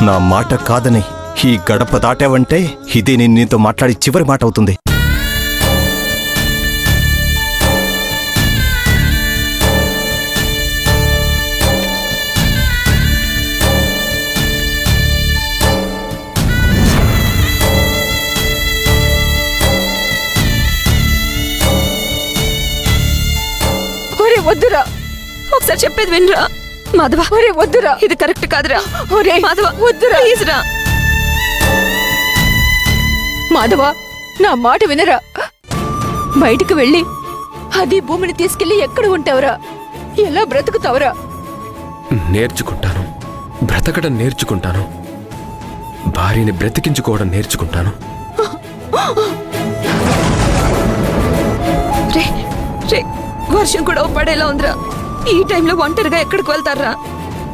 నా మాట కాదని ఈ గడప దాటావంటే ఇదే నేను నీతో మాట్లాడి చివరి మాట అవుతుంది. వద్దురా, ఒకసారి చెప్పేది వినరా మాధవ. ఒరే వద్దురా, ఇది కరెక్ట్ కాదురా. ఒరే మాధవ వద్దురా, ప్లీజ్ రా. మాధవ నా మాట వినరా. బయటికి వెళ్ళి అది భూమిని తీసుకెళ్లి ఎక్కడ ఉంటావురా? ఎలా బ్రతుకుతావురా? నేర్చుకుంటాను, బ్రతకడం నేర్చుకుంటాను, భార్యని బ్రతికించుకోవడం నేర్చుకుంటాను. రే రే, వర్షం కూడా పడేలా ఉందిరా. ఈ టైంలో ఒంటరిగా ఎక్కడికి వెళ్తారా?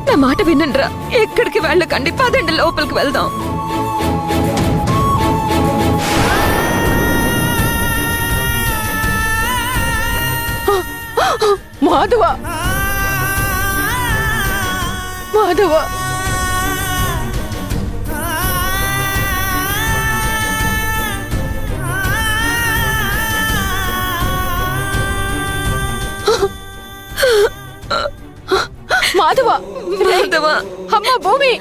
నా మాట వినండిరా. ఎక్కడికి వెళ్ళకండి, పదండి లోపలికి వెళ్దాం. మాధవ, మాధవ, మాధవ, మాధవ, అమ్మ భూమి.